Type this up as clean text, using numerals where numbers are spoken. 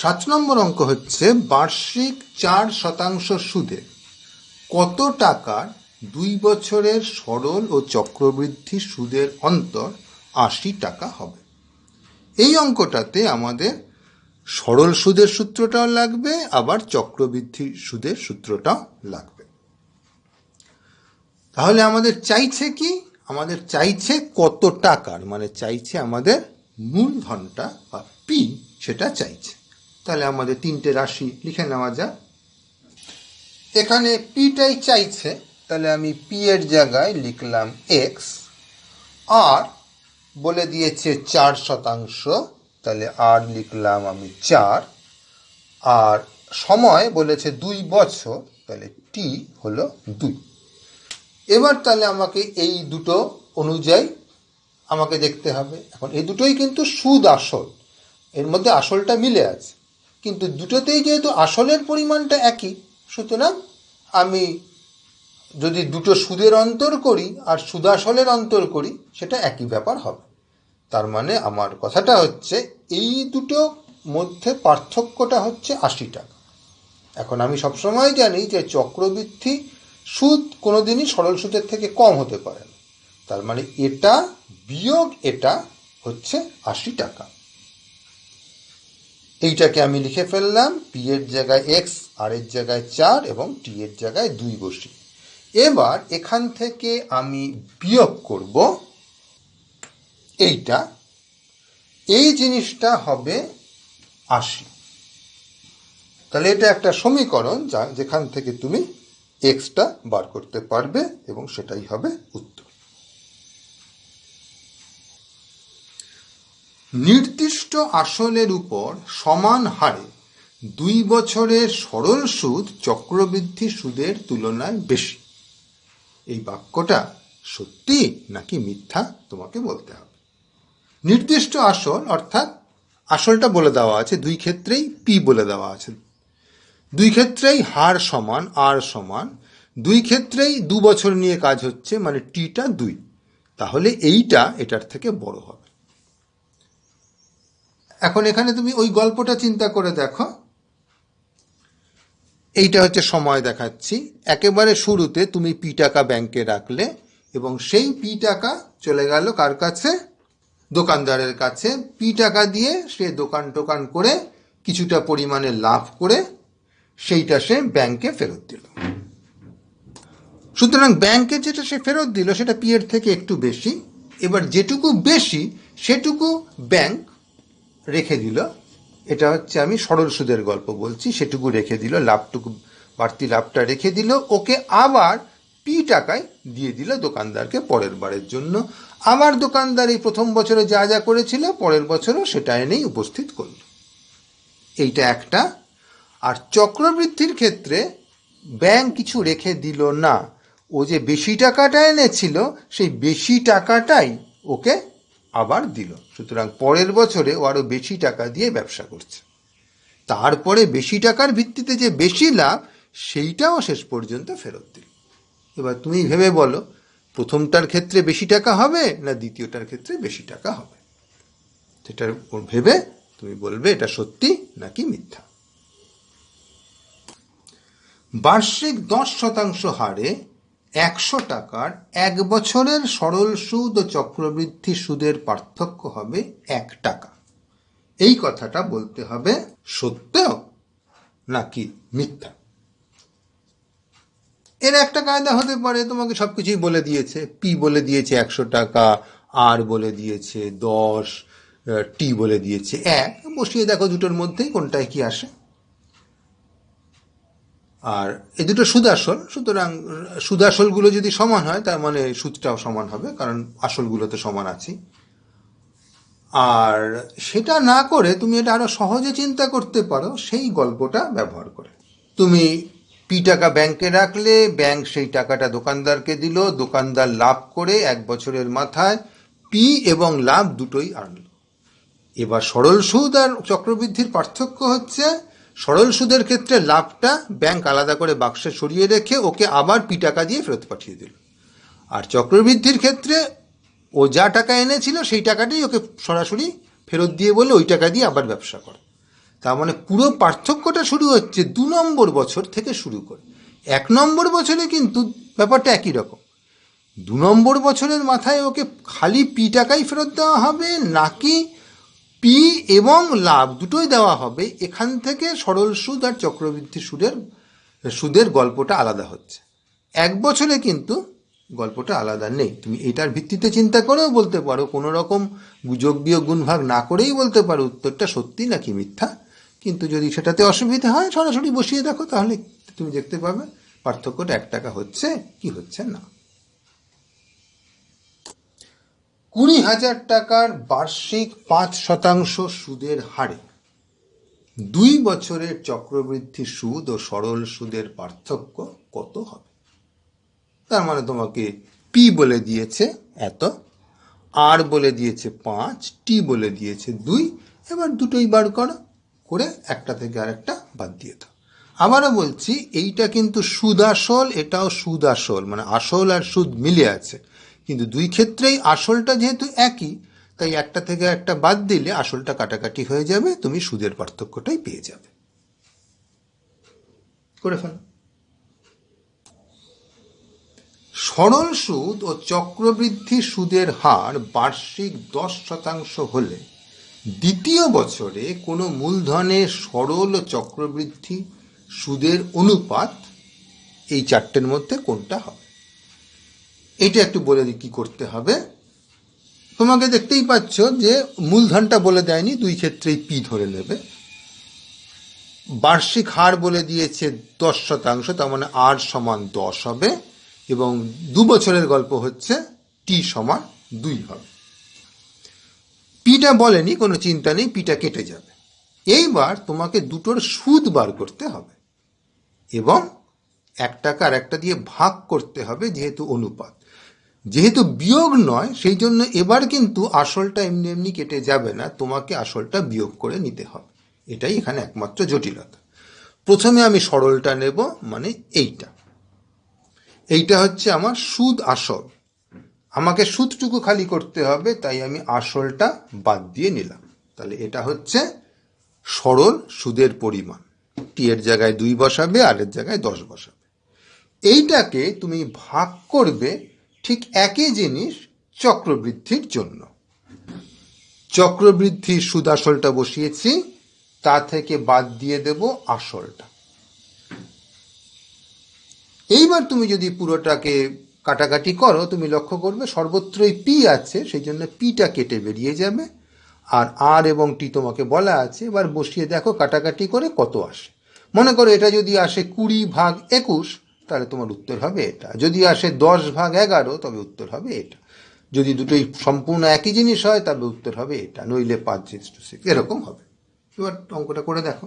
7 নম্বর অঙ্ক হচ্ছে বার্ষিক 4% সুদে কত টাকার 2 বছরের সরল ও চক্রবৃদ্ধি সুদের অন্তর 80 টাকা হবে। এই অঙ্কটাতে আমাদের সরল সুদের সূত্রটাও লাগবে, আবার চক্রবৃদ্ধি সুদের সূত্রটাও লাগবে। তাহলে আমাদের চাইছে কি? আমাদের চাইছে কত টাকার, মানে চাইছে আমাদের মূলধনটা বা পি, সেটা চাইছে। তাহলে আমাদের 3টে রাশি লিখে নেওয়া যাক। এখানে পিটাই চাইছে, তাহলে আমি পি এর জায়গায় লিখলাম এক্স, আর বলে দিয়েছে 4%, তাহলে আর লিখলাম আমি 4, আর সময় বলেছে 2 বছর, তাহলে টি হলো 2। এবার তাহলে আমাকে এই দুটো অনুযায়ী আমাকে দেখতে হবে। এখন এই দুটোই কিন্তু সুদ আসল, এর মধ্যে আসলটা মিলে আছে, কিন্তু দুটোতেই যেহেতু আসলের পরিমাণটা একই, সুতরাং আমি যদি দুটো সুদের অন্তর করি আর সুদাসলের অন্তর করি, সেটা একই ব্যাপার হবে। তার মানে আমার কথাটা হচ্ছে এই দুটো মধ্যে পার্থক্যটা হচ্ছে 80 টাকা। এখন আমি সবসময় জানি যে চক্রবৃদ্ধি সুদ কোনোদিনই সরল সুদের থেকে কম হতে পারে না, তার মানে এটা বিয়োগ এটা হচ্ছে 80 টাকা। এইটাকে আমি লিখে ফেললাম, পি এর জায়গায় এক্স, আর এর জায়গায় 4 এবং টি এর জায়গায় 2 বসি। এবার এখান থেকে আমি বিয়োগ করব এইটা, এই জিনিসটা হবে 80। তাহলে এটা একটা সমীকরণ যেখান থেকে তুমি এক্সটা বার করতে পারবে এবং সেটাই হবে উত্তর। নির্দিষ্ট আসলের উপর সমান হারে 2 বছরের সরল সুদ চক্রবৃদ্ধি সুদের তুলনায় বেশি। এই বাক্যটা সত্যি নাকি মিথ্যা তোমাকে বলতে হবে। নির্দিষ্ট আসল অর্থাৎ আসলটা বলে দেওয়া আছে, দুই ক্ষেত্রেই পি বলে দেওয়া আছে, দুই ক্ষেত্রেই হার সমান, আর সমান, দুই ক্ষেত্রেই 2 বছর নিয়ে কাজ হচ্ছে, মানে টিটা 2, তাহলে এইটা এটার থেকে বড় হবে। এখন এখানে তুমি ওই গল্পটা চিন্তা করে দেখো। এইটা হচ্ছে সময় দেখাচ্ছি, একেবারে শুরুতে তুমি পি টাকা ব্যাংকে রাখলে এবং সেই পি টাকা চলে গেল কার কাছে? দোকানদারের কাছে। পি টাকা দিয়ে সে দোকান করে কিছুটা পরিমাণে লাভ করে সেইটা সে ব্যাংকে ফেরত দিল। সুতরাং ব্যাংকে যেটা সে ফেরত দিল সেটা পি এর থেকে একটু বেশি। এবার যেটুকু বেশি সেটুকু ব্যাংক রেখে দিল, এটা হচ্ছে আমি সরল সুদের গল্প বলছি, সেটুকু রেখে দিল, লাভটুকু, বাড়তি লাভটা রেখে দিল, ওকে আবার পি টাকায় দিয়ে দিল দোকানদারকে পরের বারের জন্য। আবার দোকানদার এই প্রথম বছরে যা যা করেছিল পরের বছরও সেটা এনেই উপস্থিত করল। এইটা একটা। আর চক্রবৃদ্ধির ক্ষেত্রে ব্যাংক কিছু রেখে দিল না, ও যে বেশি টাকাটা এনেছিল সেই বেশি টাকাটাই ওকে আবার দিল। সুতরাং পরের বছরে ও আরও বেশি টাকা দিয়ে ব্যবসা করছে, তারপরে বেশি টাকার ভিত্তিতে যে বেশি লাভ সেইটাও শেষ পর্যন্ত ফেরত দিল। এবার তুমি ভেবে বলো, প্রথমটার ক্ষেত্রে বেশি টাকা হবে না দ্বিতীয়টার ক্ষেত্রে বেশি টাকা হবে? সেটার ভেবে তুমি বলবে এটা সত্যি নাকি মিথ্যা। বার্ষিক 10% হারে 100 টাকার 1 বছরের সরল সুদ ও চক্রবৃদ্ধি সুদের পার্থক্য হবে 1 টাকা। এই কথাটা বলতে হবে সত্য নাকি মিথ্যা। এর একটা কায়দা হতে পারে, তোমাকে সবকিছুই বলে দিয়েছে, পি বলে দিয়েছে 100 টাকা, আর বলে দিয়েছে 10, টি বলে দিয়েছে 1, বসিয়ে দেখো দুটোর মধ্যেই কোনটায় কি আসে। আর এই দুটো সুদাসল, সুতরাং সুদাসলগুলো যদি সমান হয় তার মানে সুদটাও সমান হবে, কারণ আসলগুলো তো সমান আছে। আর সেটা না করে তুমি এটা আরো সহজে চিন্তা করতে পারো সেই গল্পটা ব্যবহার করে। তুমি পি টাকা ব্যাংকে রাখলে, ব্যাংক সেই টাকাটা দোকানদারকে দিল, দোকানদার লাভ করে 1 বছরের মাথায় পি এবং লাভ দুটোই আনলো। এবার সরল সুদ আর চক্রবৃদ্ধির পার্থক্য হচ্ছে, সরল সুদের ক্ষেত্রে লাভটা ব্যাংক আলাদা করে বাক্সে সরিয়ে রেখে ওকে আবার পি টাকা দিয়ে ফেরত পাঠিয়ে দিল, আর চক্রবৃদ্ধির ক্ষেত্রে ও যা টাকা এনেছিল সেই টাকাটাই ওকে সরাসরি ফেরত দিয়ে বলে ওই টাকা দিয়ে আবার ব্যবসা করে। তার মানে পুরো পার্থক্যটা শুরু হচ্ছে 2 নম্বর বছর থেকে শুরু করে। 1 নম্বর বছরে কিন্তু ব্যাপারটা একই রকম। 2 নম্বর বছরের মাথায় ওকে খালি পি টাকাই ফেরত দেওয়া হবে, নাকি পি এবং লাভ দুটোই দেওয়া হবে? এখান থেকে সরল সুদ আর চক্রবৃদ্ধি সুদের গল্পটা আলাদা হচ্ছে। 1 বছরে কিন্তু গল্পটা আলাদা নেই। তুমি এটার ভিত্তিতে চিন্তা করেও বলতে পারো, কোনো রকম যোগ বিয়োগ গুণ ভাগ না করেই বলতে পারো উত্তরটা সত্যি নাকি মিথ্যা। কিন্তু যদি সেটাতে অসুবিধা হয় সরাসরি বসিয়ে দেখো, তাহলে তুমি দেখতে পাবে পার্থক্যটা 1 টাকা হচ্ছে কি হচ্ছে না। 20,000 টাকার বার্ষিক 5% সুদের হারে 2 বছরের চক্রবৃদ্ধি সুদ ও সরল সুদের পার্থক্য কত হবে? তার মানে তোমাকে পি বলে দিয়েছে এত, আর বলে দিয়েছে 5, টি বলে দিয়েছে 2, এবার দুটোই বার করো, করে একটা থেকে আরেকটা বাদ দিয়ে দাও। আবারও বলছি, এইটা কিন্তু সুদ আসল, এটাও সুদ আসল, মানে আসল আর সুদ মিলে আছে, কিন্তু 2 ক্ষেত্রেই আসলটা যেহেতু একই, তাই একটা থেকে একটা বাদ দিলে আসলটা কাটাকাটি হয়ে যাবে, তুমি সুদের পার্থক্যটাই পেয়ে যাবে। করে ফেলো। সরল সুদ ও চক্রবৃদ্ধি সুদের হার বার্ষিক 10% হলে দ্বিতীয় বছরে কোনো মূলধনের সরল ও চক্রবৃদ্ধি সুদের অনুপাত এই 4টের মধ্যে কোনটা হবে? এটা একটু বলে দিই কি করতে হবে। তোমাকে দেখতেই পাচ্ছ যে মূলধনটা বলে দেয়নি, 2 ক্ষেত্রেই পি ধরে নেবে। বার্ষিক হার বলে দিয়েছে 10%, তার মানে আর সমান 10 হবে, এবং 2 বছরের গল্প হচ্ছে টি সমান 2 হবে। পিটা বলেনি, কোনো চিন্তা নেই, পিটা কেটে যাবে। এইবার তোমাকে দুটোর সুদ বার করতে হবে এবং 1 টাকা আর একটা দিয়ে ভাগ করতে হবে, যেহেতু অনুপাত। যেহেতু বিয়োগ নয়, সেই জন্য এবার কিন্তু আসলটা এমনি এমনি কেটে যাবে না, তোমাকে আসলটা বিয়োগ করে নিতে হবে। এটাই এখানে একমাত্র জটিলতা। প্রথমে আমি সরলটা নেব, মানে এইটা হচ্ছে আমার সুদ আসল। আমাকে সুদটুকু খালি করতে হবে, তাই আমি আসলটা বাদ দিয়ে নিলাম। তাহলে এটা হচ্ছে সরল সুদের পরিমাণ। টি এর জায়গায় 2 বসাবে, আর এর জায়গায় 10 বসাবে। এইটাকে তুমি ভাগ করবে ঠিক একই জিনিস চক্রবৃদ্ধির জন্য। চক্রবৃদ্ধির সুদ আসলটা বসিয়েছি, তা থেকে বাদ দিয়ে দেব আসলটা। এইবার তুমি যদি পুরোটাকে কাটাকাটি করো, তুমি লক্ষ্য করবে সর্বত্রই পি আছে, সেই জন্য পিটা কেটে বেরিয়ে যাবে, আর এবং টি তোমাকে বলা আছে। এবার বসিয়ে দেখো কাটাকাটি করে কত আসে। মনে করো এটা যদি আসে 20/21, তাহলে তোমার উত্তর হবে এটা। যদি আসে 10/11, তবে উত্তর হবে এটা। যদি দুটোই সম্পূর্ণ একই জিনিস হয়, তবে উত্তর হবে এটা, নইলে 5:6, এরকম হবে। এবার অঙ্কটা করে দেখো।